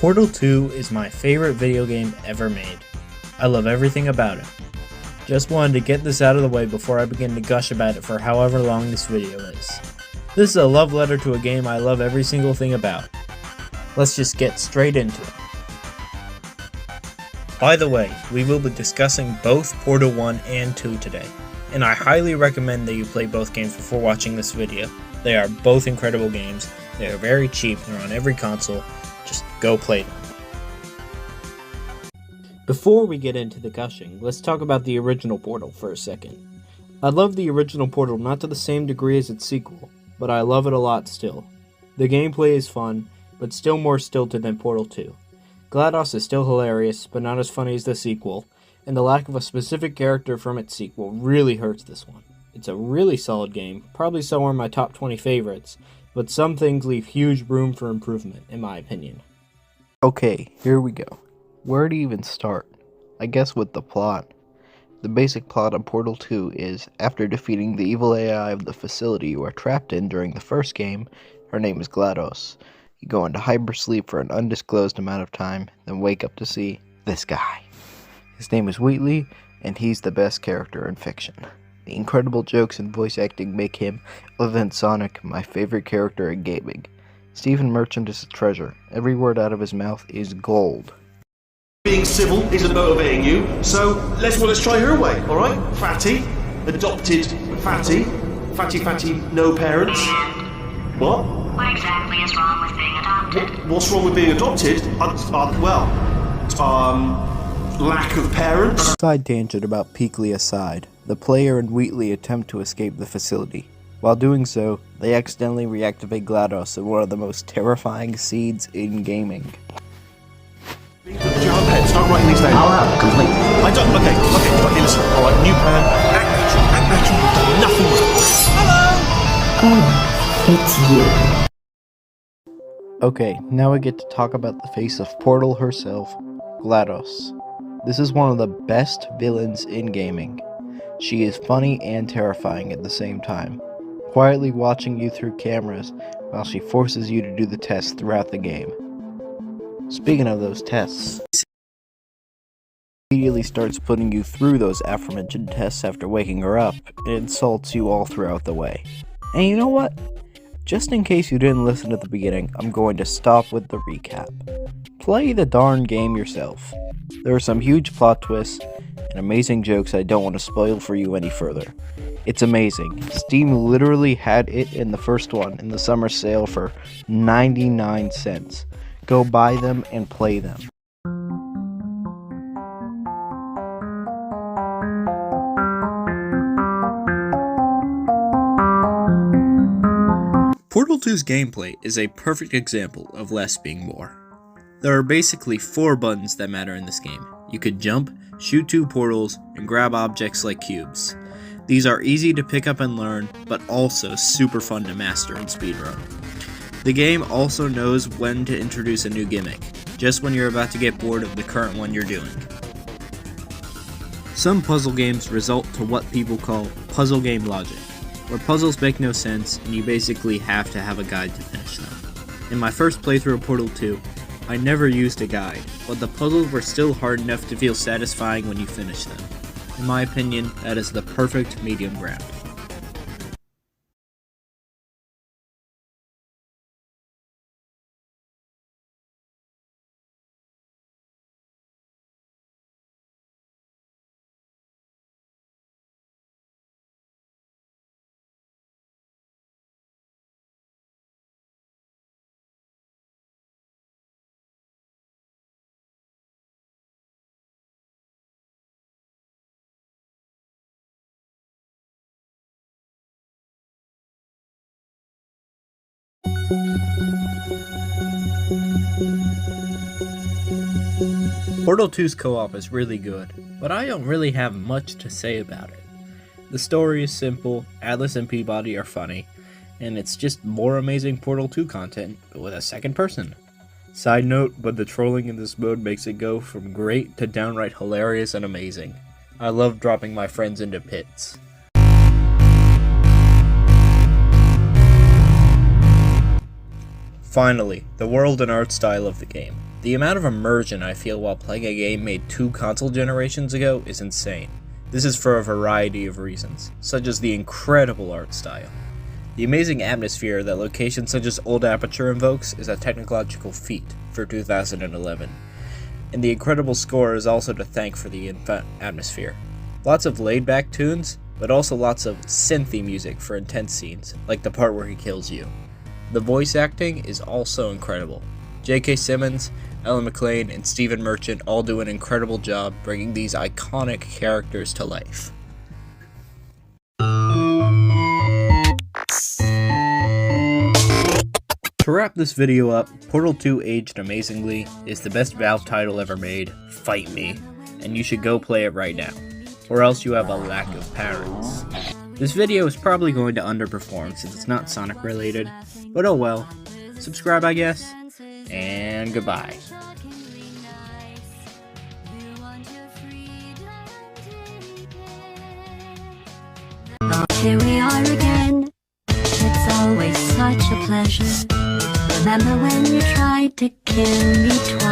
Portal 2 is my favorite video game ever made. I love everything about it. Just wanted to get this out of the way before I begin to gush about it for however long this video is. This is a love letter to a game I love every single thing about. Let's just get straight into it. By the way, we will be discussing both Portal 1 and 2 today, and I highly recommend that you play both games before watching this video. They are both incredible games, they are very cheap, they're on every console, just go play them. Before we get into the gushing, let's talk about the original Portal for a second. I love the original Portal not to the same degree as its sequel, but I love it a lot still. The gameplay is fun, but still more stilted than Portal 2. GLaDOS is still hilarious, but not as funny as the sequel, and the lack of a specific character from its sequel really hurts this one. It's a really solid game, probably somewhere in my top 20 favorites, but some things leave huge room for improvement, in my opinion. Okay, here we go. Where to even start? I guess with the plot. The basic plot of Portal 2 is, after defeating the evil AI of the facility you are trapped in during the first game, her name is GLaDOS. You go into hypersleep for an undisclosed amount of time, then wake up to see this guy. His name is Wheatley, and he's the best character in fiction. The incredible jokes and voice acting make him, other than Sonic, my favorite character in gaming. Stephen Merchant is a treasure. Every word out of his mouth is gold. Being civil isn't motivating you, so let's try her way, alright? Fatty, adopted Fatty, no parents. What? What exactly is wrong with being adopted? What's wrong with being adopted? Lack of parents. Side tangent about Peakley aside, the player and Wheatley attempt to escape the facility. While doing so, they accidentally reactivate GLaDOS in one of the most terrifying scenes in gaming. Start writing these down. I'll have completely. I don't. Okay. Right, listen. All right, new plan. Act natural. You've done nothing wrong. Hello. Oh, it's you. Okay, now we get to talk about the face of Portal herself, GLaDOS. This is one of the best villains in gaming. She is funny and terrifying at the same time, quietly watching you through cameras while she forces you to do the tests throughout the game. Speaking of those tests, immediately starts putting you through those aforementioned tests after waking her up, and insults you all throughout the way. And you know what? Just in case you didn't listen at the beginning, I'm going to stop with the recap. Play the darn game yourself. There are some huge plot twists and amazing jokes I don't want to spoil for you any further. It's amazing. Steam literally had it in the first one in the summer sale for 99 cents. Go buy them and play them. Portal 2's gameplay is a perfect example of less being more. There are basically 4 buttons that matter in this game. You could jump, shoot 2 portals, and grab objects like cubes. These are easy to pick up and learn, but also super fun to master and speedrun. The game also knows when to introduce a new gimmick, just when you're about to get bored of the current one you're doing. Some puzzle games result to what people call puzzle game logic, where puzzles make no sense and you basically have to have a guide to finish them. In my first playthrough of Portal 2, I never used a guide, but the puzzles were still hard enough to feel satisfying when you finish them. In my opinion, that is the perfect medium ground. Portal 2's co-op is really good, but I don't really have much to say about it. The story is simple, Atlas and Peabody are funny, and it's just more amazing Portal 2 content with a second person. Side note, but the trolling in this mode makes it go from great to downright hilarious and amazing. I love dropping my friends into pits. Finally, the world and art style of the game. The amount of immersion I feel while playing a game made 2 console generations ago is insane. This is for a variety of reasons, such as the incredible art style. The amazing atmosphere that locations such as Old Aperture invokes is a technological feat for 2011. And the incredible score is also to thank for the atmosphere. Lots of laid-back tunes, but also lots of synthy music for intense scenes, like the part where he kills you. The voice acting is also incredible. J.K. Simmons, Ellen McLean, and Stephen Merchant all do an incredible job bringing these iconic characters to life. To wrap this video up, Portal 2 aged amazingly, is the best Valve title ever made, fight me, and you should go play it right now, or else you have a lack of parents. This video is probably going to underperform since it's not Sonic related, but oh well. Subscribe I guess, and goodbye. Here we are again. It's always such a pleasure. Remember when you tried to kill me twice?